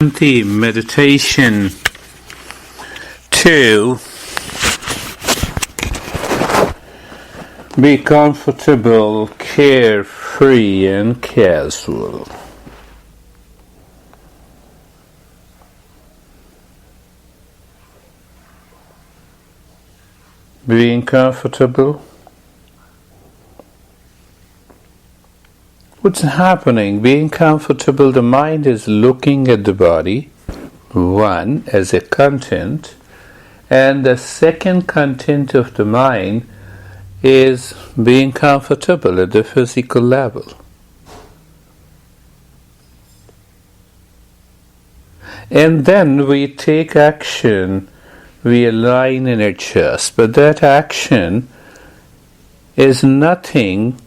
Shanti meditation 2. Be comfortable, carefree and casual. Being comfortable. What's happening? Being comfortable, the mind is looking at the body, one, as a content, and the second content of the mind is being comfortable at the physical level. And then we take action, we align and adjust, but that action is nothing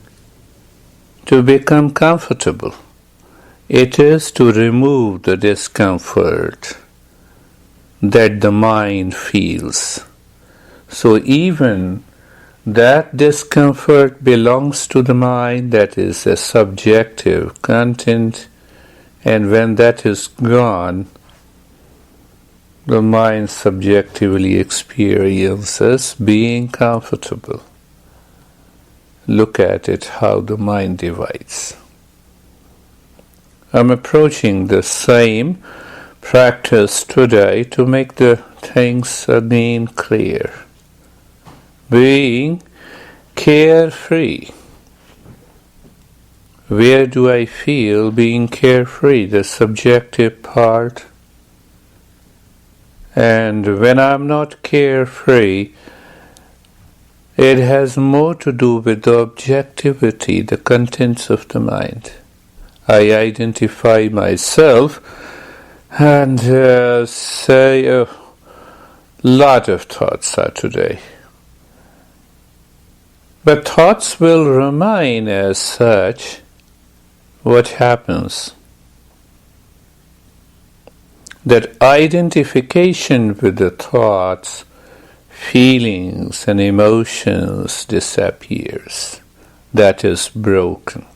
to become comfortable. It is to remove the discomfort that the mind feels. So even that discomfort belongs to the mind, that is a subjective content, and when that is gone, the mind subjectively experiences being comfortable. Look at it, how the mind divides. I'm approaching the same practice today to make the things again clear. Being carefree. Where do I feel being carefree? The subjective part. And when I'm not carefree, it has more to do with the objectivity, the contents of the mind. I identify myself and say a lot of thoughts are today. But thoughts will remain as such. What happens? That identification with the thoughts, feelings and emotions disappears. That is broken.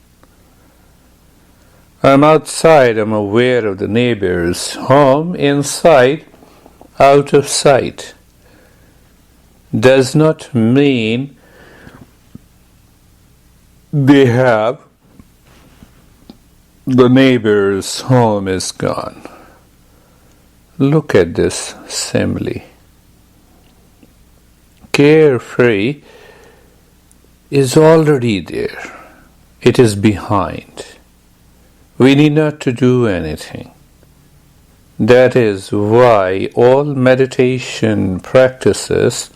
I'm outside, I'm aware of the neighbor's home, inside, out of sight. Does not mean they have the neighbor's home is gone. Look at this simile. Carefree is already there. It is behind. We need not to do anything. That is why all meditation practices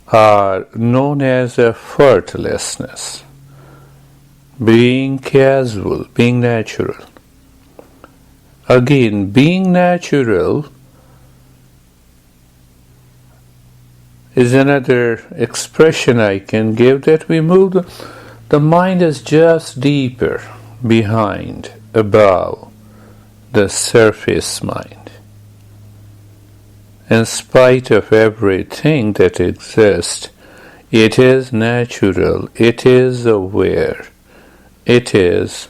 are known as effortlessness. Being casual, being natural. Again, being natural is another expression I can give, that we move the mind is just deeper, behind, above the surface mind. In spite of everything that exists, it is natural, it is aware, it is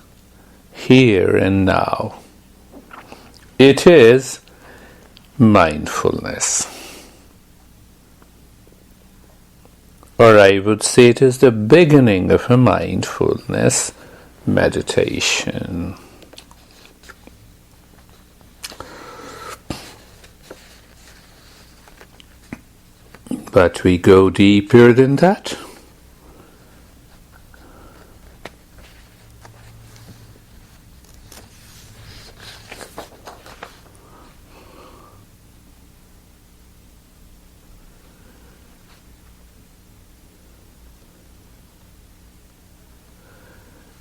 here and now. It is mindfulness. Or I would say it is the beginning of a mindfulness meditation. But we go deeper than that.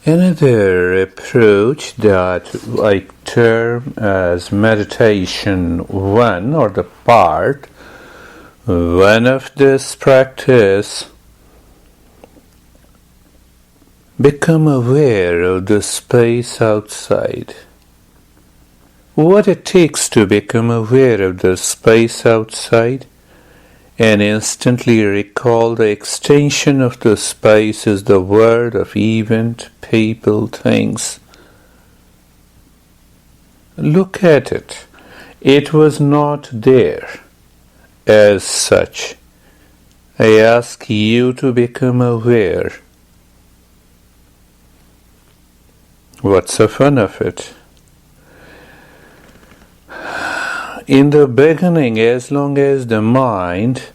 Another approach that I term as meditation 1, or the part 1 of this practice, become aware of the space outside. What it takes to become aware of the space outside and instantly recall the extension of the space is the word of event, people, things. Look at it. It was not there as such. I ask you to become aware. What's the fun of it? In the beginning, as long as the mind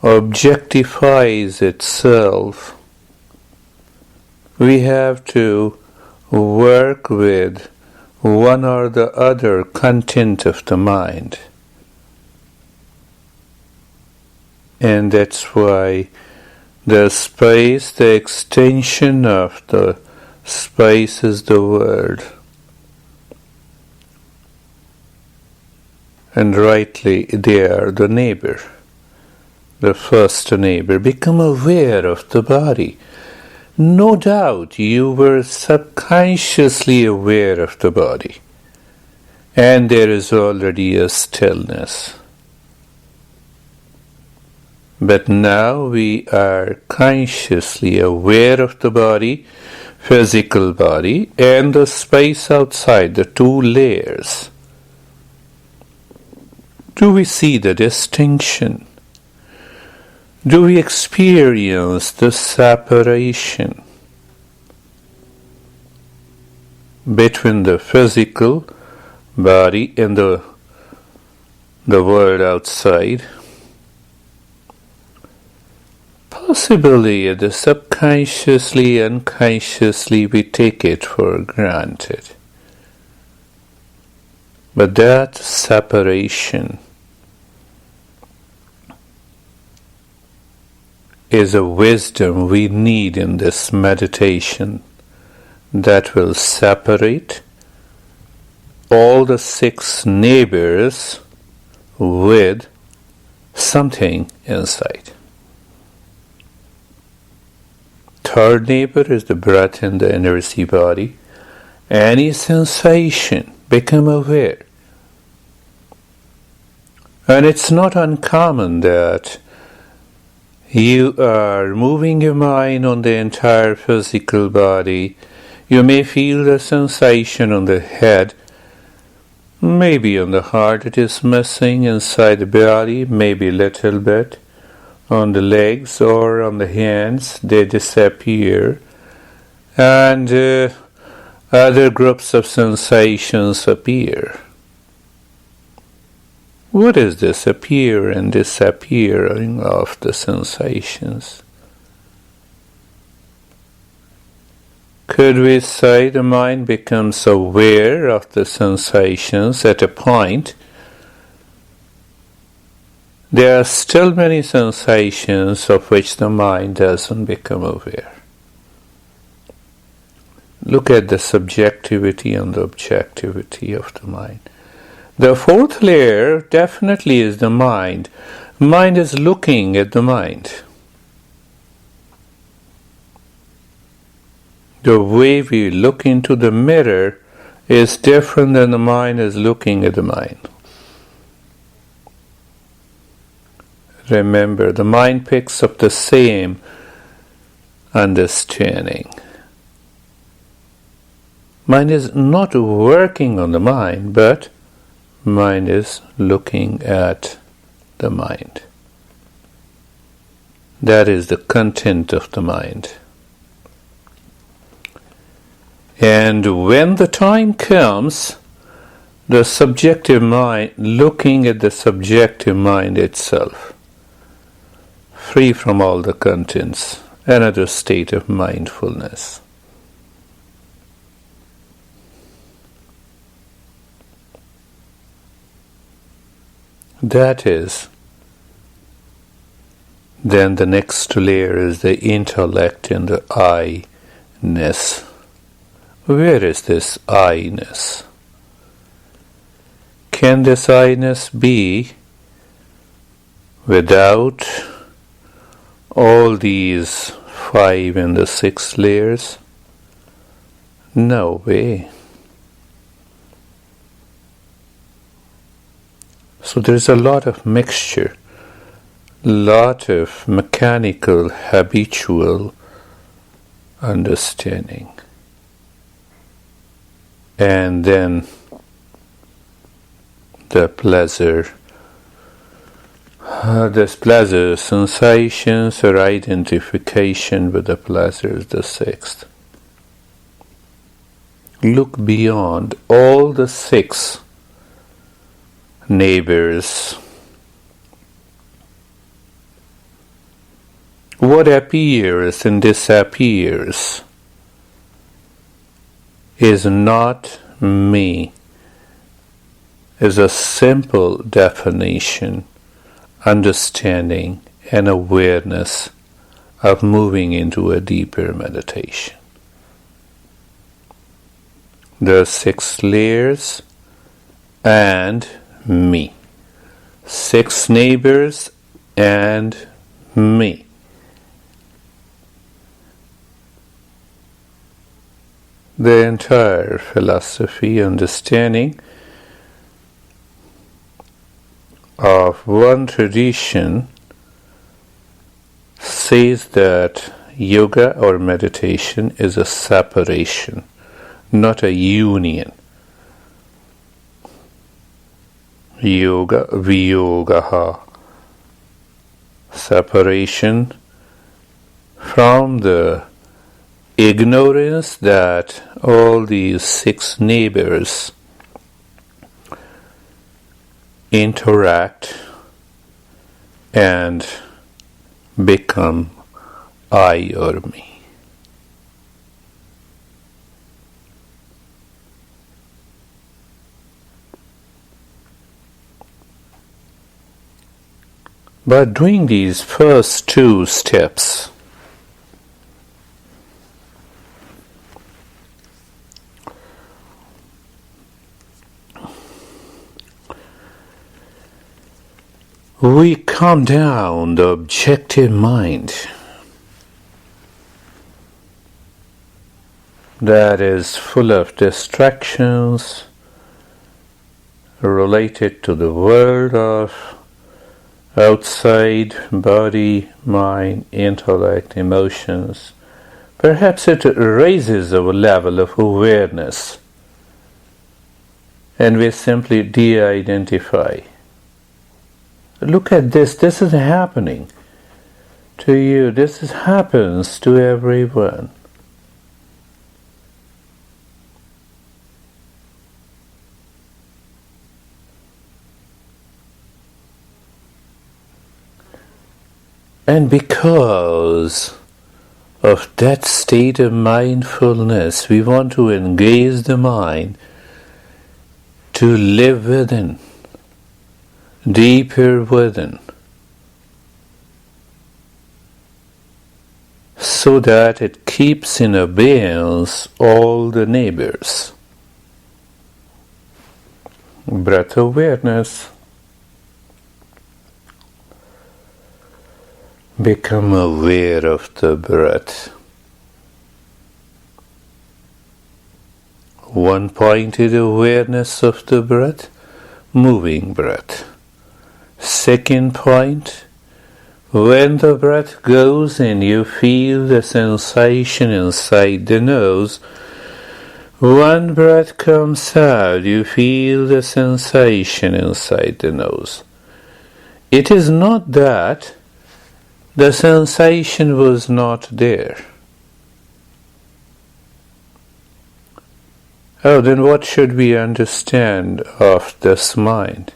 objectifies itself, we have to work with one or the other content of the mind. And that's why the space, the extension of the space is the world. And rightly they are the neighbor, the first neighbor. Become aware of the body. No doubt you were subconsciously aware of the body. And there is already a stillness. But now we are consciously aware of the body, physical body, and the space outside, the two layers. Do we see the distinction? Do we experience the separation between the physical body and the world outside? Possibly, subconsciously, unconsciously, we take it for granted. But that separation is a wisdom we need in this meditation that will separate all the 6 neighbors with something inside. Third neighbor is the breath in the inercy body. Any sensation, become aware. And it's not uncommon that you are moving your mind on the entire physical body. You may feel the sensation on the head. Maybe on the heart it is missing inside the body, maybe a little bit. On the legs or on the hands, they disappear. And other groups of sensations appear. What is this appear and disappearing of the sensations? Could we say the mind becomes aware of the sensations at a point? There are still many sensations of which the mind doesn't become aware. Look at the subjectivity and the objectivity of the mind. The 4th layer definitely is the mind. Mind is looking at the mind. The way we look into the mirror is different than the mind is looking at the mind. Remember, the mind picks up the same understanding. Mind is not working on the mind, but mind is looking at the mind. That is the content of the mind. And when the time comes, the subjective mind looking at the subjective mind itself, free from all the contents, another state of mindfulness. That is, then the next layer is the intellect and the I-ness. Where is this I-ness? Can this I-ness be without all these 5 and the 6 layers? No way. So there's a lot of mixture, lot of mechanical, habitual understanding. And then the pleasure. This pleasure, sensations or identification with the pleasure is the sixth. Look beyond all the six neighbors. What appears and disappears is not me, is a simple definition, understanding and awareness of moving into a deeper meditation. There are six layers and me. Six neighbors and me. The entire philosophy, understanding of one tradition says that yoga or meditation is a separation, not a union. Yoga viyogaha, separation from the ignorance that all these six neighbors interact and become I or me. By doing these first two steps, we calm down the objective mind that is full of distractions related to the world of outside body, mind, intellect, emotions. Perhaps it raises our level of awareness and we simply de-identify. Look at this is happening to you, happens to everyone. And because of that state of mindfulness, we want to engage the mind to live within, deeper within, so that it keeps in abeyance all the neighbors. Breath awareness. Become aware of the breath. One-pointed awareness of the breath, moving breath. Second point, when the breath goes and you feel the sensation inside the nose, one breath comes out, you feel the sensation inside the nose. It is not that the sensation was not there. Oh, then what should we understand of this mind?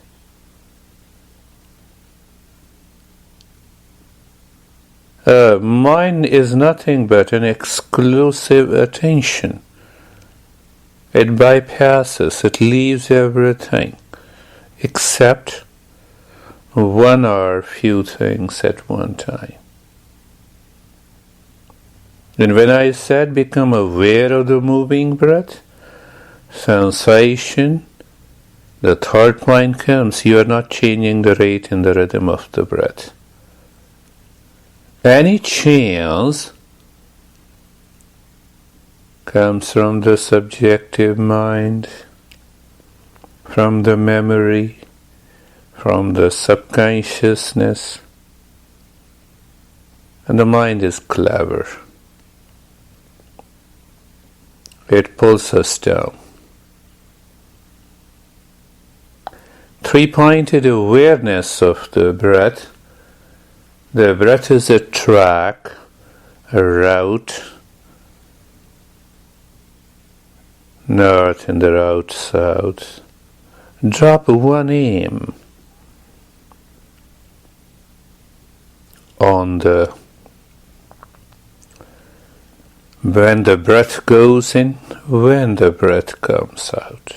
Mind is nothing but an exclusive attention. It bypasses, it leaves everything except one or few things at one time. And when I said become aware of the moving breath, sensation, the third point comes, you are not changing the rate and the rhythm of the breath. Any change comes from the subjective mind, from the memory, from the subconsciousness, and the mind is clever. It pulls us down. three-pointed awareness of the breath. The breath is a track, a route, north and the route south. Drop one aim on the when the breath goes in, when the breath comes out.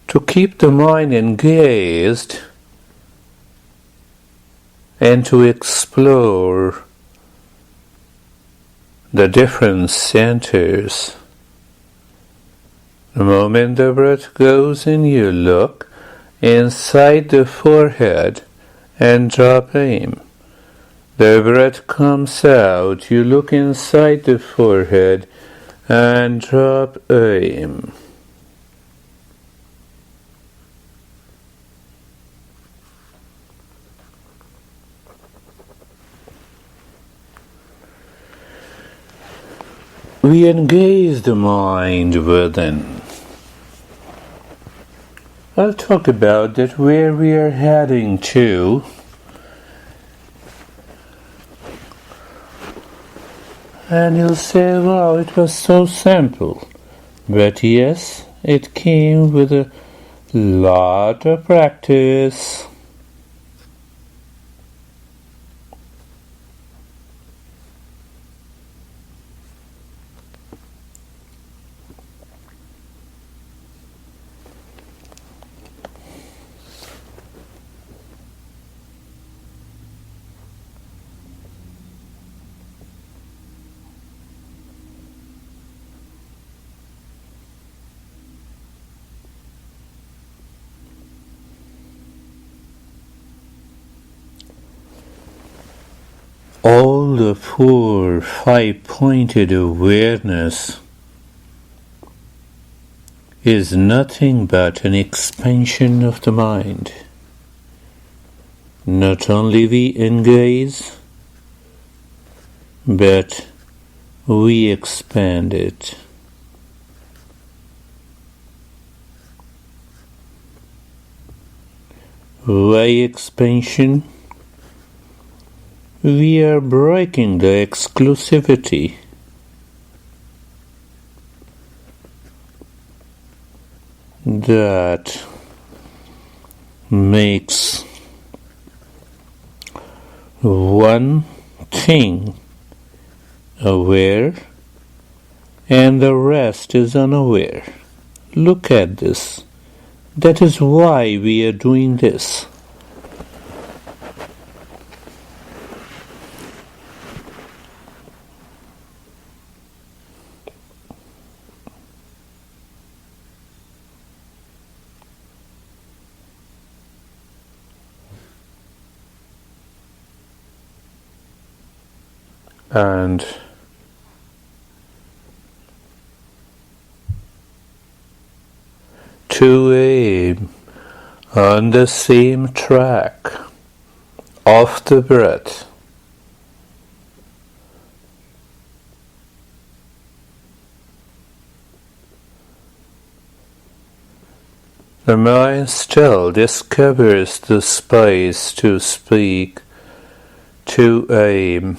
To keep the mind engaged and to explore the different centers. The moment the breath goes in, you look inside the forehead and drop aim. The breath comes out, you look inside the forehead and drop aim. We engage the mind within. I'll talk about that where we are heading to. And you'll say, wow, it was so simple. But yes, it came with a lot of practice. All the 4, 5-pointed awareness is nothing but an expansion of the mind. Not only we engage, but we expand it. Why expansion? We are breaking the exclusivity. That makes one thing aware and the rest is unaware. Look at this. That is why we are doing this. And to aim on the same track of the breath. The mind still discovers the space to speak, to aim.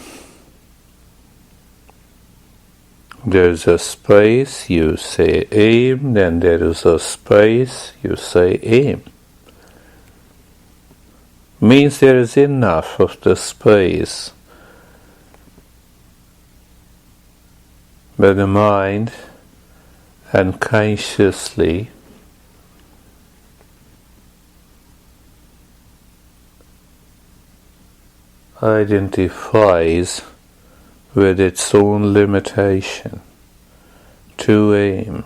There's a space, you say aim, then there is a space, you say aim. Means there is enough of the space. But the mind unconsciously identifies with its own limitation to aim.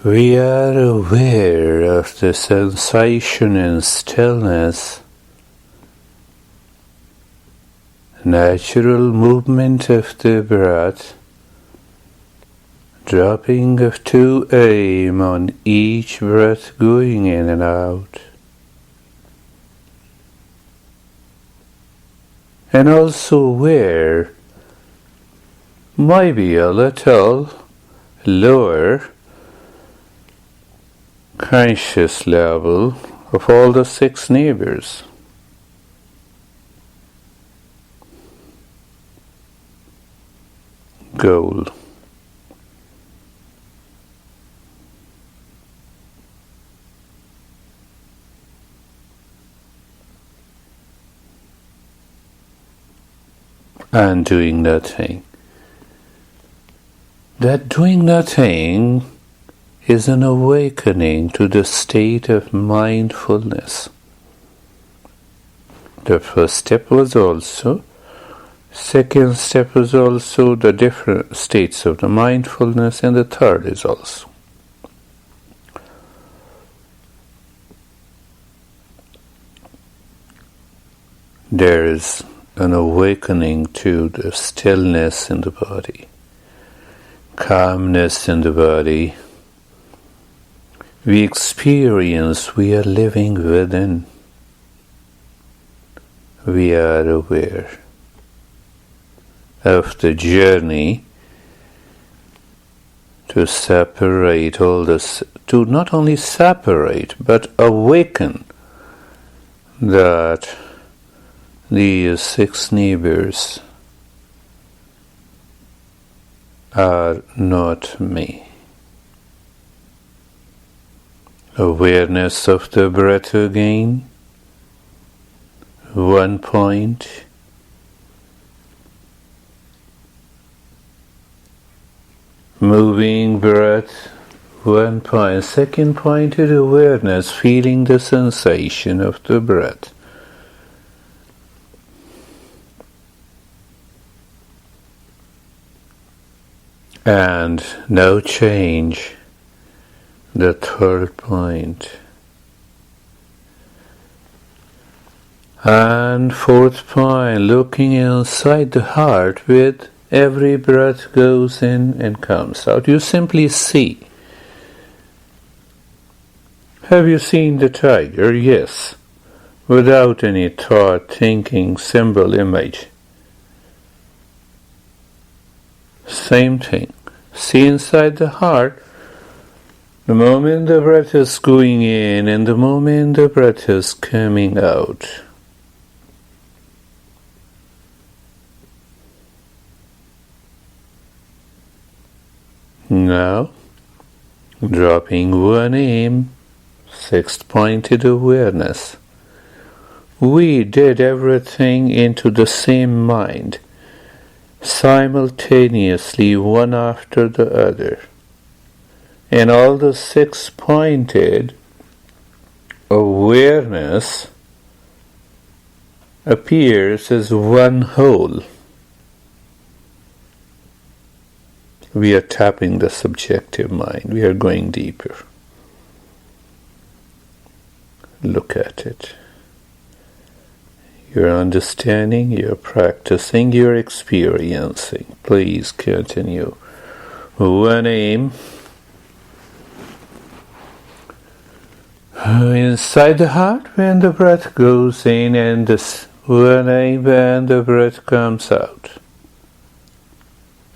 We are aware of the sensation and stillness, natural movement of the breath, dropping of 2 aim on each breath going in and out. And also aware, maybe a little lower conscious level of all the 6 neighbors. Goal. And doing nothing. That doing nothing is an awakening to the state of mindfulness. The first step was also, second step was also the different states of the mindfulness, and the third is also. There is an awakening to the stillness in the body, calmness in the body. We experience we are living within. We are aware of the journey to separate all this, to not only separate but awaken that these 6 neighbors are not me. Awareness of the breath again, 1 point. Moving breath, 1 point. Second point is awareness, feeling the sensation of the breath. And no change, the third point. And fourth point, looking inside the heart with every breath goes in and comes out. You simply see. Have you seen the tiger? Yes. Without any thought, thinking, symbol, image. Same thing. See inside the heart, the moment the breath is going in and the moment the breath is coming out. Now, dropping 1 aim, 6th pointed awareness. We did everything into the same mind, simultaneously, one after the other. And all the 6 pointed awareness appears as one whole. We are tapping the subjective mind. We are going deeper. Look at it. You're understanding, you're practicing, you're experiencing. Please continue. 1 aim. Inside the heart when the breath goes in, and this 1 aim when the breath comes out.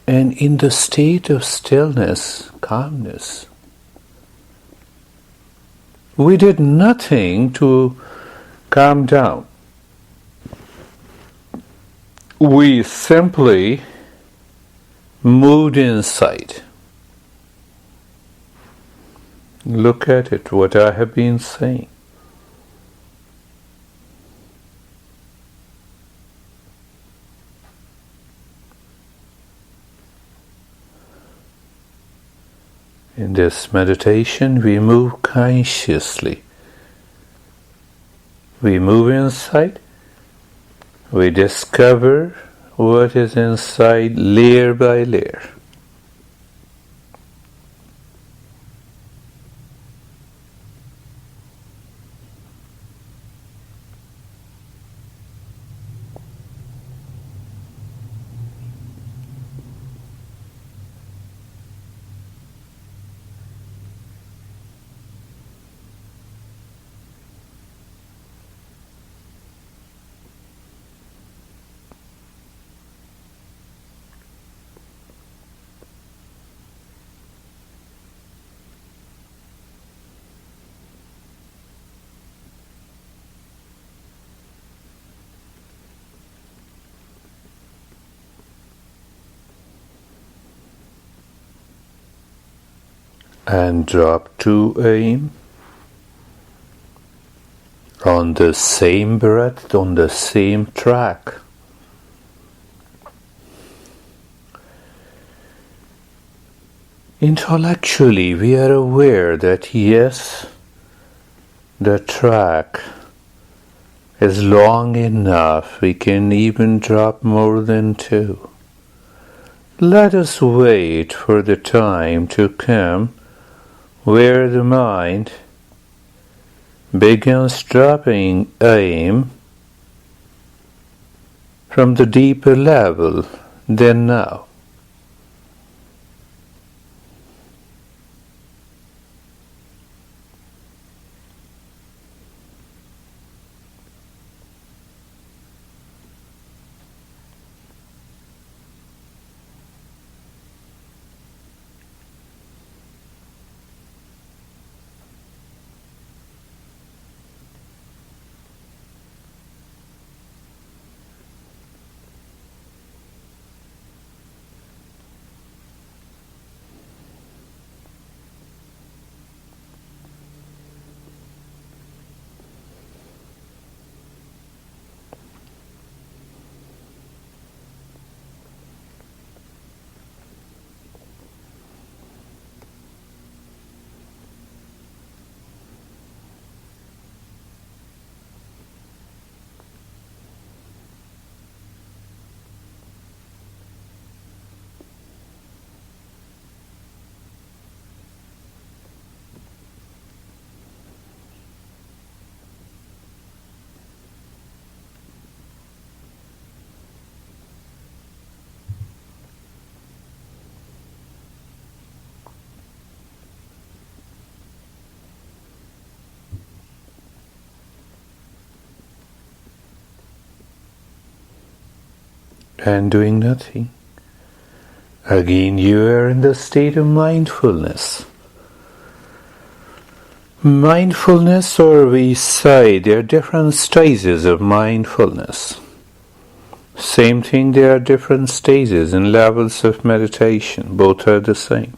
And in the state of stillness, calmness, we did nothing to calm down. We simply moved inside. Look at it, what I have been saying. In this meditation, we move consciously. We move inside. We discover what is inside, layer by layer. and drop to aim on the same breath, on the same track. Intellectually, we are aware that yes, the track is long enough, we can even drop more than 2. Let us wait for the time to come where the mind begins dropping aim from the deeper level than now. And doing nothing. Again, you are in the state of mindfulness. Mindfulness, or we say there are different stages of mindfulness. Same thing, there are different stages and levels of meditation. Both are the same.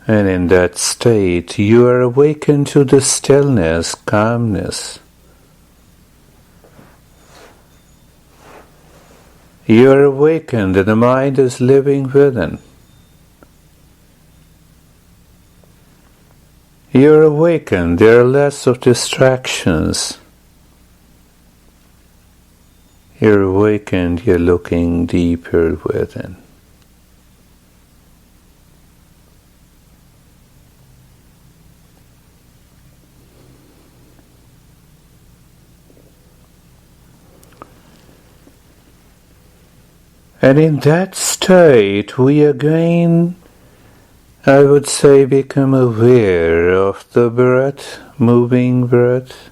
And in that state, you are awakened to the stillness, calmness. You are awakened and the mind is living within. You are awakened, there are less of distractions. You're awakened, you're looking deeper within. And in that state, we again, I would say, become aware of the breath, moving breath.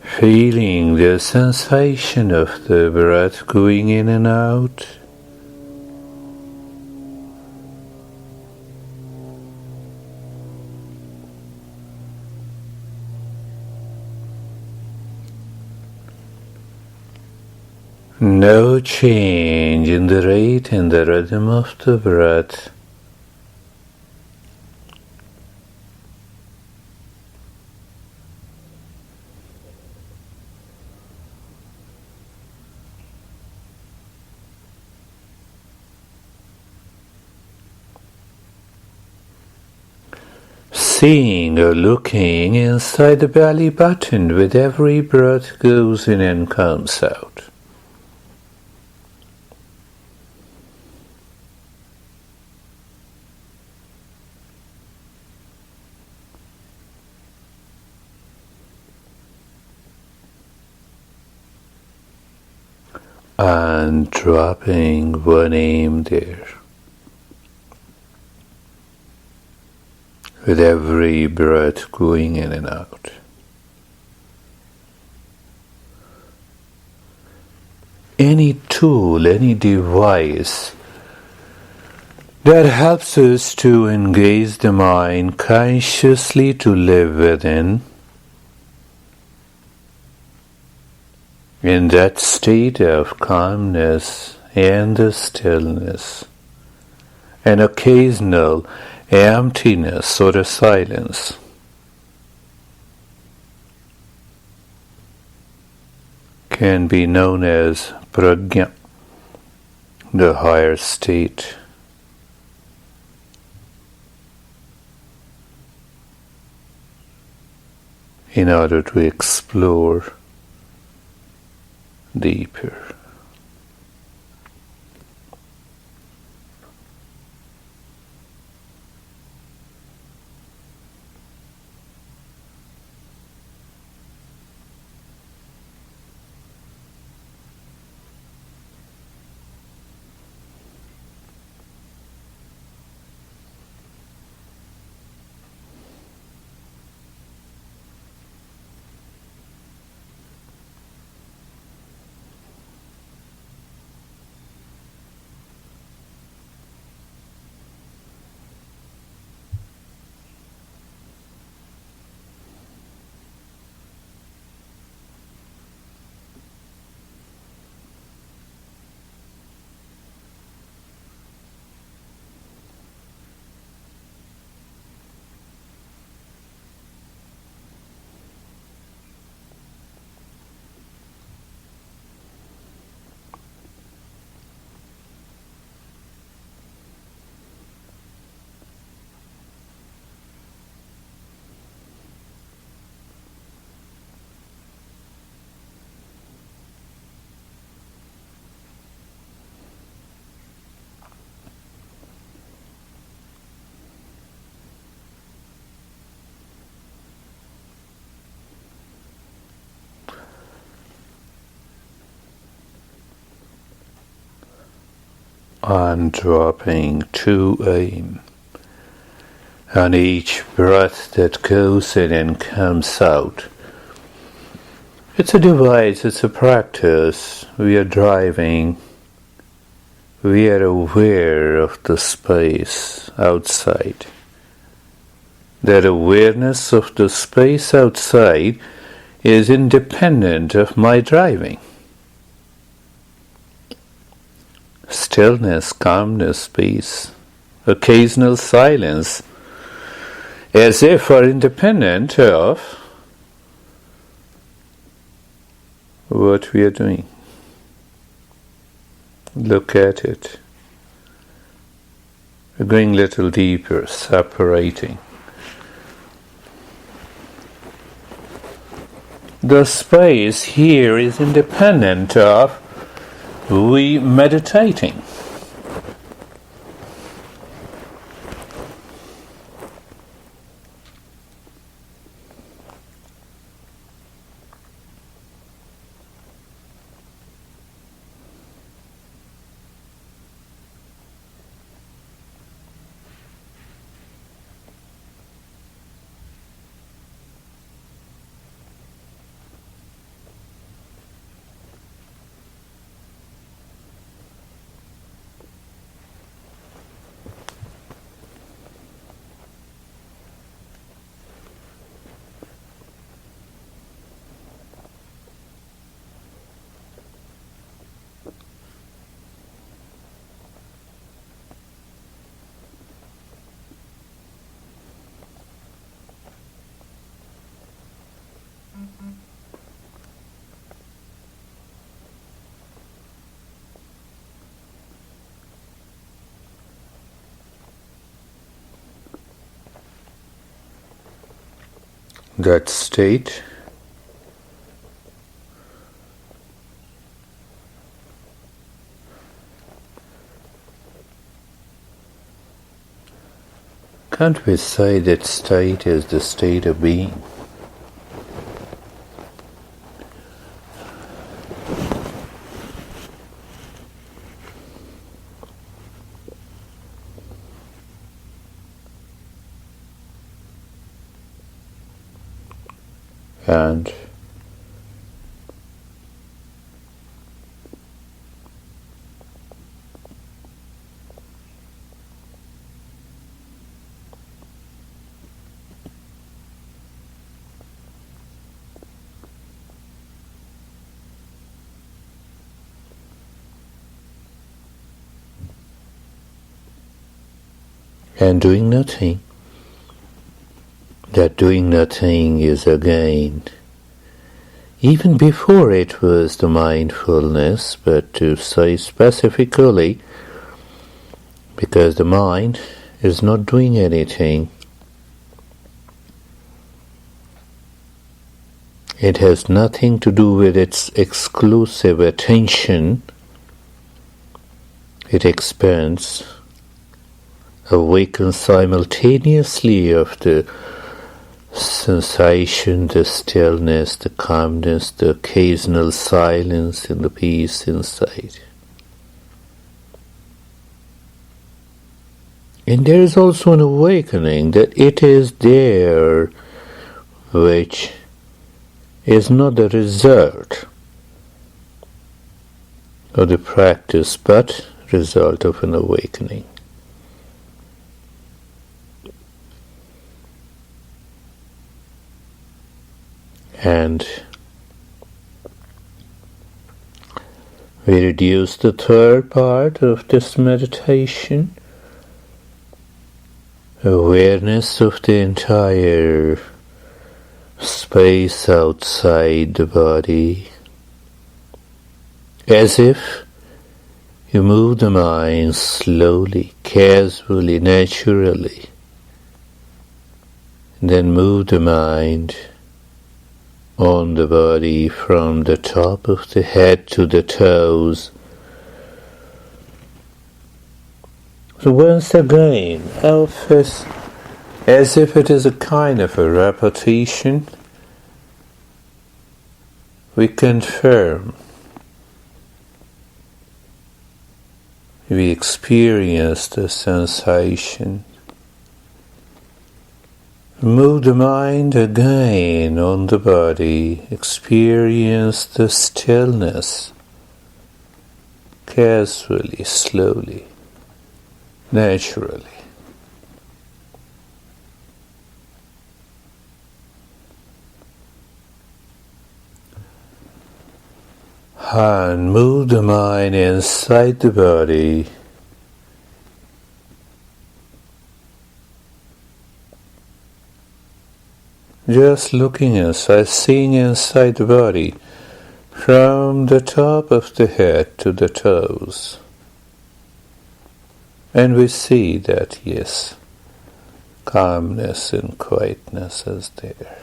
Feeling the sensation of the breath going in and out. No change in the rate and the rhythm of the breath. Seeing or looking inside the belly button with every breath goes in and comes out. And dropping one aim there. With every breath going in and out. Any tool, any device that helps us to engage the mind consciously to live within, In that state of calmness and the stillness, an occasional emptiness or a silence can be known as prajna, the higher state. In order to explore deeper. On dropping to aim on each breath that goes in and comes out. It's a device, it's a practice. We are driving. We are aware of the space outside. That awareness of the space outside is independent of my driving. Stillness, calmness, peace, occasional silence, as if are independent of what we are doing. Look at it. We're going a little deeper, separating. The space here is independent of we meditating. That state can't we say that state is the state of being? And and doing nothing. That doing nothing is again, even before it was the mindfulness, but to say specifically, because the mind is not doing anything. It has nothing to do with its exclusive attention. It expands, awakens simultaneously of the sensation, the stillness, the calmness, the occasional silence and the peace inside. And there is also an awakening that it is there which is not the result of the practice, but result of an awakening. And we reduce the third part of this meditation, awareness of the entire space outside the body, as if you move the mind slowly, casually, naturally, then move the mind on the body from the top of the head to the toes. So once again, as if it is a kind of a repetition, we confirm, we experience the sensation. Move the mind again on the body, experience the stillness, casually, slowly, naturally. And move the mind inside the body. Just looking inside, seeing inside the body, from the top of the head to the toes. And we see that, yes, calmness and quietness is there.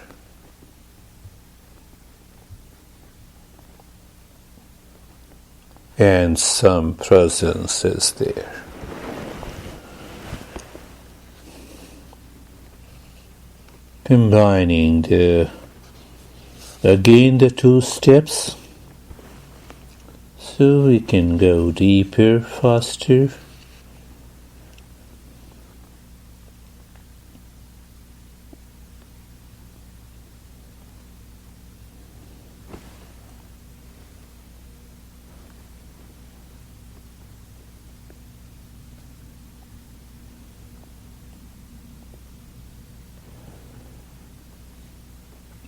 And some presence is there. Combining again the two steps, so we can go deeper, faster.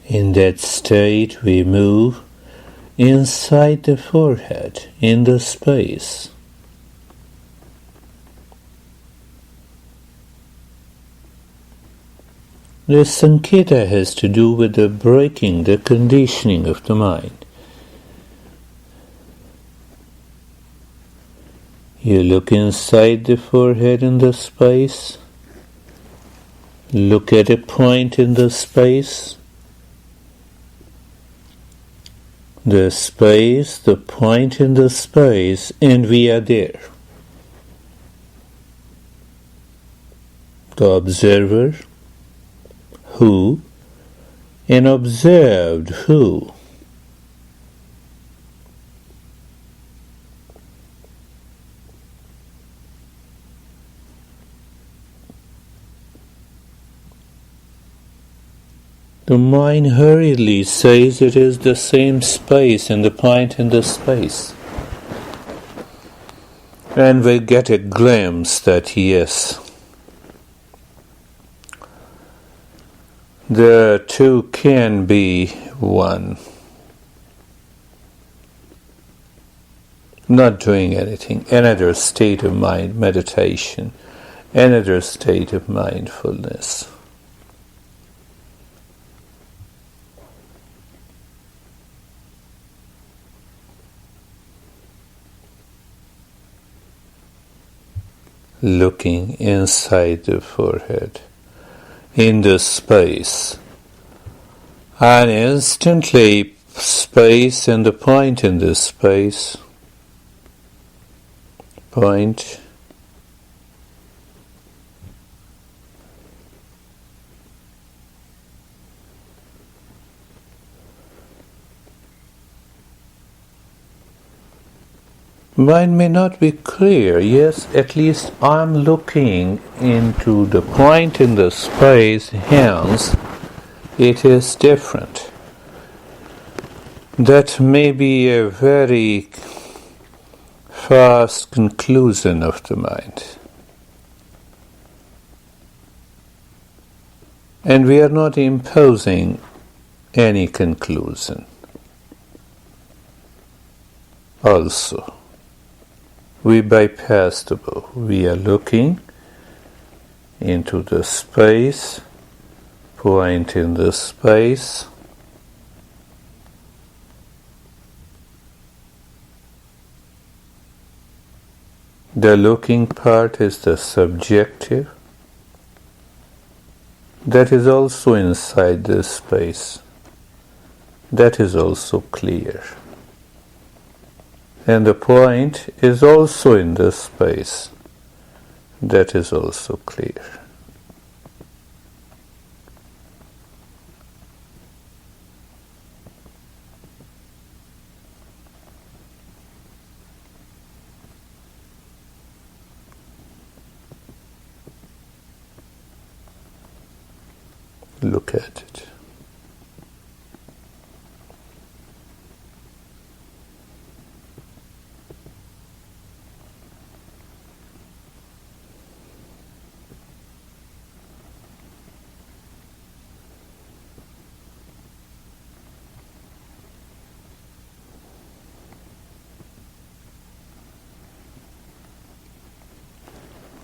In that state, we move inside the forehead, in the space. The Sanketa has to do with the breaking, the conditioning of the mind. You look inside the forehead in the space, look at a point in the space, the point in the space, and we are there. The observer, who, and observed, who. The mind hurriedly says it is the same space and the point in the space. And we get a glimpse that yes, the two can be one. Not doing anything, another state of mind, meditation, another state of mindfulness. Looking inside the forehead, in the space, and instantly space and the point in this space, point, mind may not be clear. Yes, at least I'm looking into the point in the space, hence it is different. That may be a very fast conclusion of the mind. And we are not imposing any conclusion. Also, we bypass the bow. We are looking into the space, point in the space, the looking part is the subjective. That is also inside this space. That is also clear. And the point is also in this space. That is also clear. Look at it.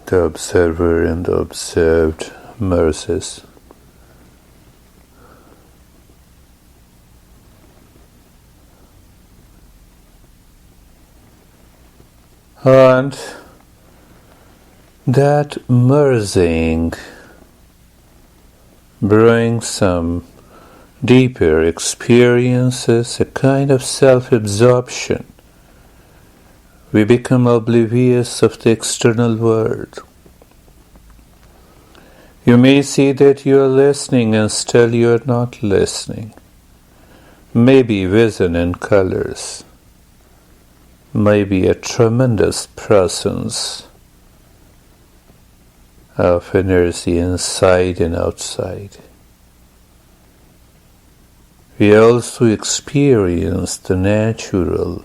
The observer and the observed merges. And that merging brings some deeper experiences, a kind of self-absorption. We become oblivious of the external world. You may see that you are listening and still you are not listening. Maybe vision and colors. Maybe a tremendous presence of energy inside and outside. We also experience the natural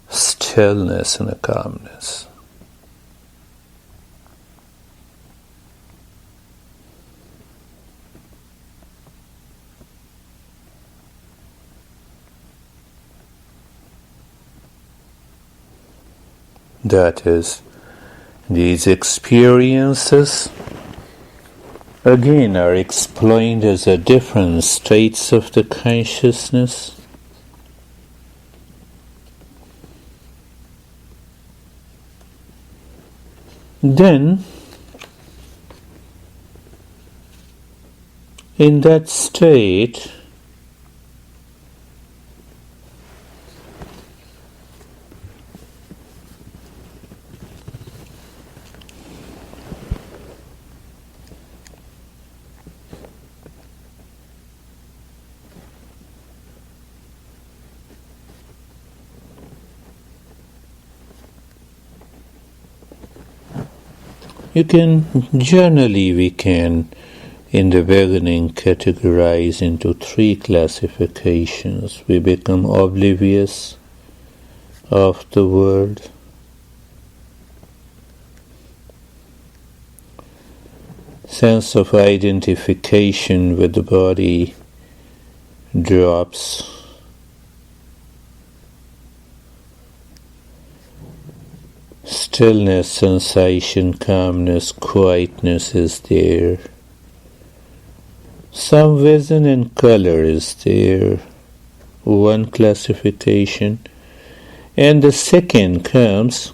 stillness and a calmness. That is, these experiences again are explained as a different states of the consciousness. Then, in that state, we can, in the beginning, categorize into three classifications. We become oblivious of the world. Sense of identification with the body drops. Stillness, sensation, calmness, quietness is there. Some vision and color is there. One classification. And the second comes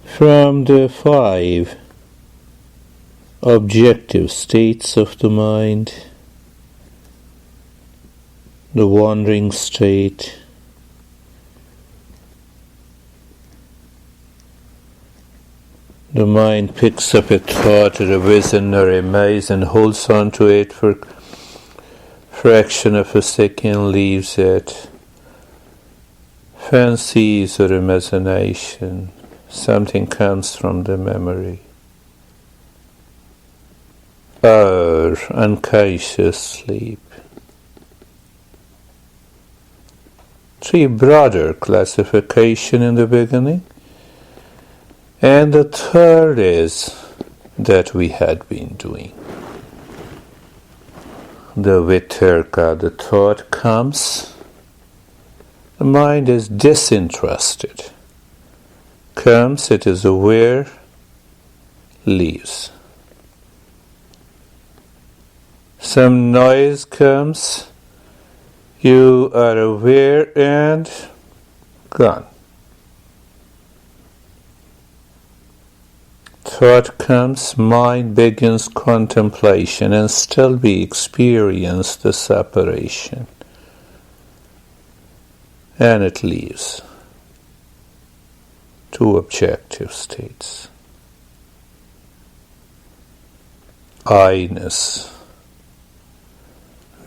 from the 5 objective states of the mind, the wandering state, the mind picks up a thought or a vision or a maze and holds on to it for a fraction of a second, leaves it, fancies or imagination, something comes from the memory, or unconscious sleep. 3 broader classification in the beginning. And the third is that we had been doing. The vitarka, the thought comes, the mind is disinterested. Comes, it is aware, leaves. Some noise comes, you are aware and gone. Thought comes, mind begins contemplation, and still we experience the separation. And it leaves. 2 objective states. I-ness.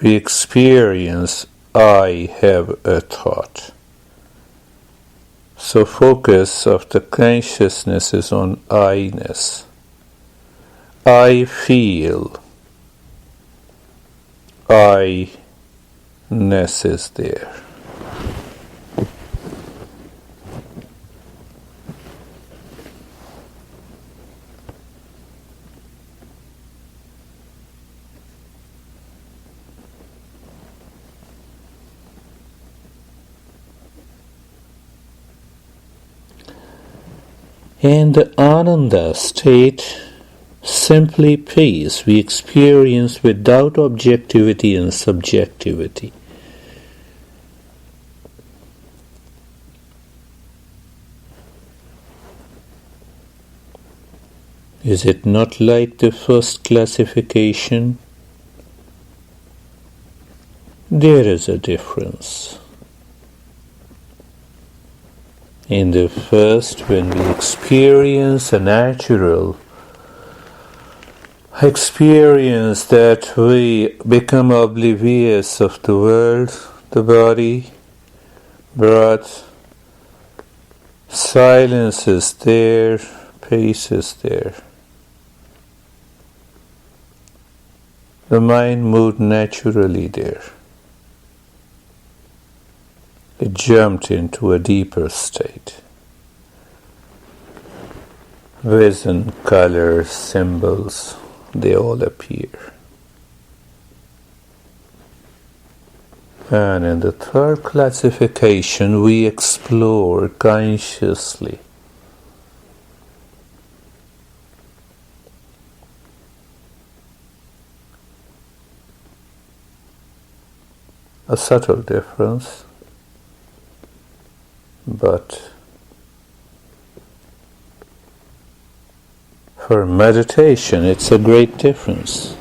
We experience I have a thought. So focus of the consciousness is on I-ness. I feel. I-ness is there. And the Ananda state, simply peace, we experience without objectivity and subjectivity. Is it not like the first classification? There is a difference. In the first, when we experience a natural experience that we become oblivious of the world, the body, breath, silence is there, peace is there. The mind moved naturally there. It jumped into a deeper state. Vision, colors, symbols, they all appear. And in the third classification, we explore consciously. A subtle difference. But for meditation, it's a great difference.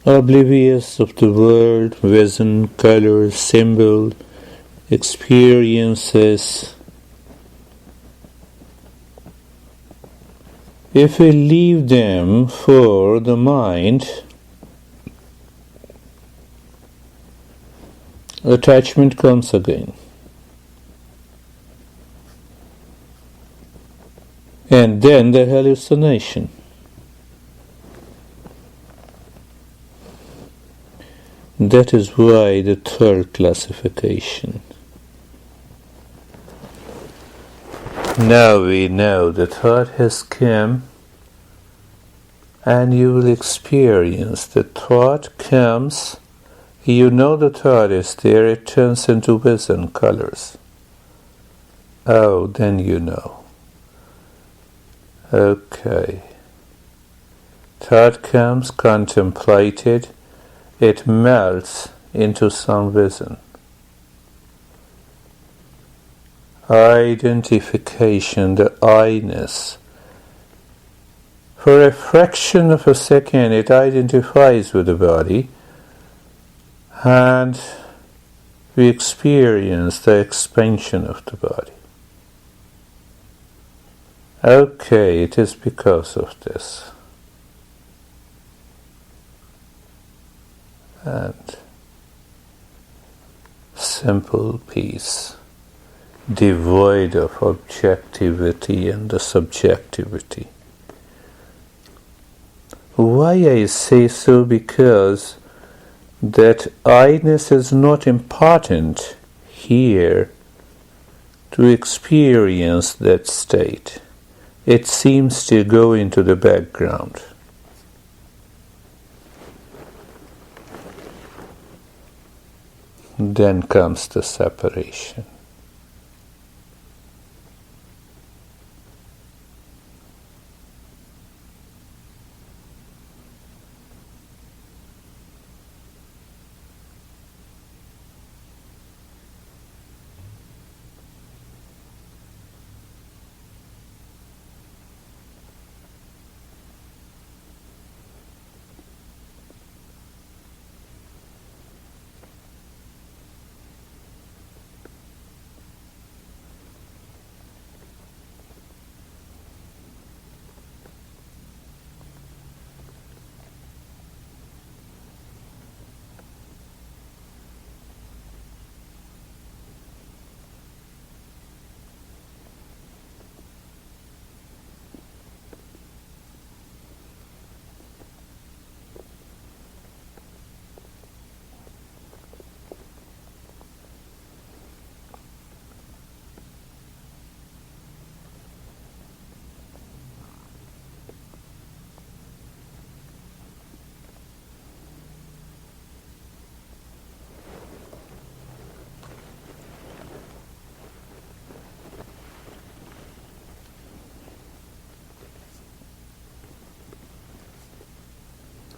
Oblivious of the world, vision, color, symbol, experiences. If we leave them for the mind, attachment comes again. And then the hallucination. That is why the third classification. Now we know the thought has come, and you will experience the thought comes. You know the thought is there, it turns into vision colors. Oh, then you know. Okay. Thought comes, contemplated, it melts into some vision. Identification, the I-ness. For a fraction of a second it identifies with the body, and we experience the expansion of the body. Okay, it is because of this. And simple peace, devoid of objectivity and the subjectivity. Why I say so? Because that I-ness is not important here to experience that state. It seems to go into the background. Then comes the separation.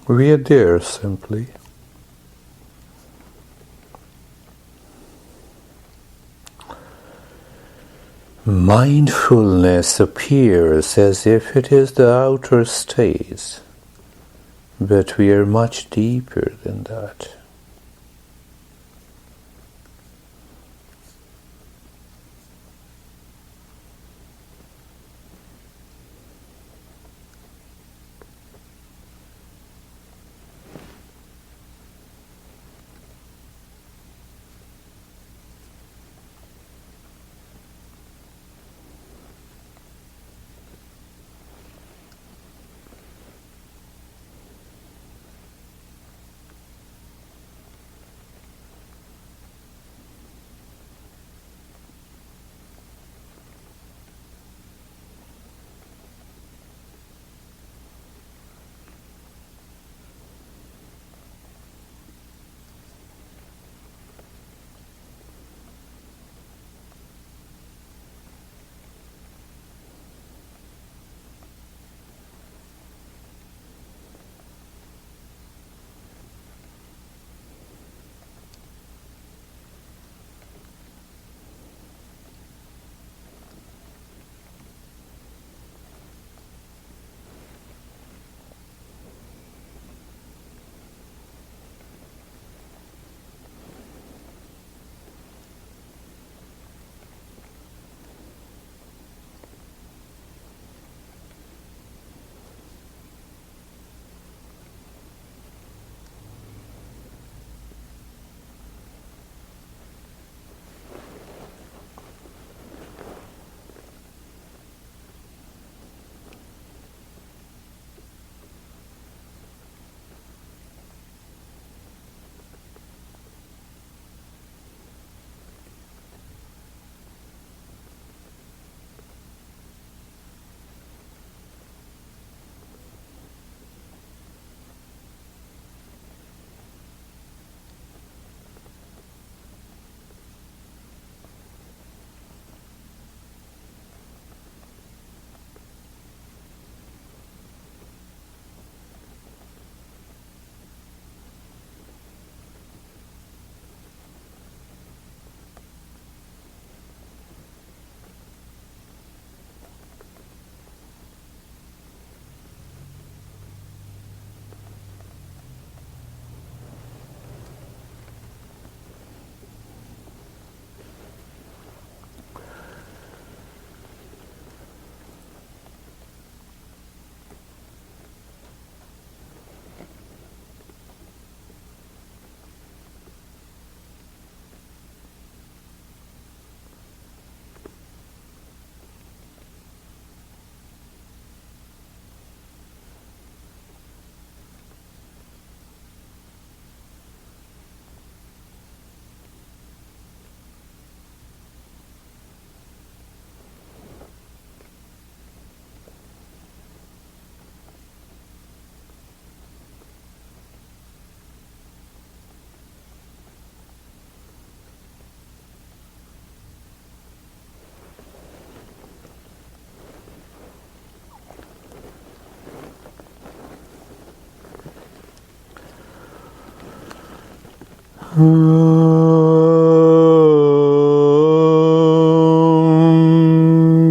We are there simply. Mindfulness appears as if it is the outer stage, but we are much deeper than that.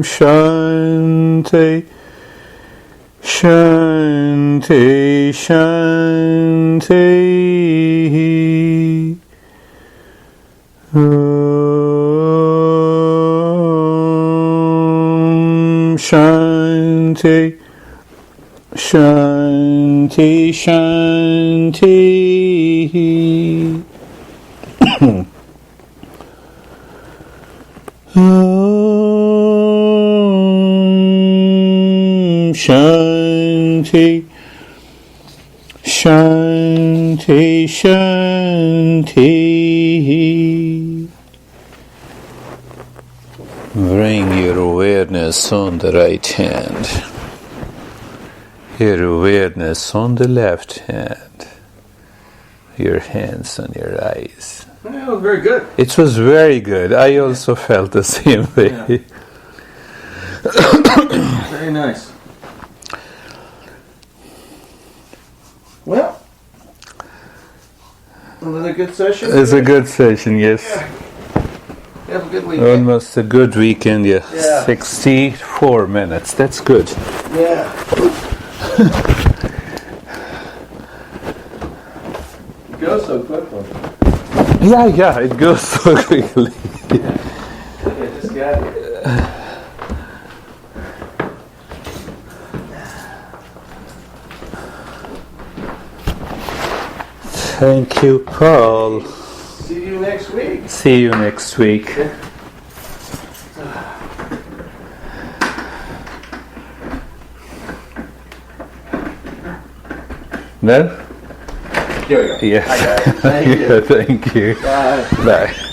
Shanti, Shanti, Shanti. Shanti, Shanti, Shanti. Shanti, Shanti, Shanti. Bring your awareness on the right hand, your awareness on the left hand, your hands on your eyes. Yeah, it was very good. It was very good. I also felt the same way. Yeah. Very nice. Well, another good session. It's a good session, yes. Yeah. Have a good weekend. Almost a good weekend, yeah. Yeah. 64 minutes, that's good. Yeah. It goes so quickly. Yeah, it goes so quickly. I just got here. Thank you, Paul. See you next week. See you next week. No? Here we go. Yes. I got it. Thank you. Yeah, thank you. Bye. Bye.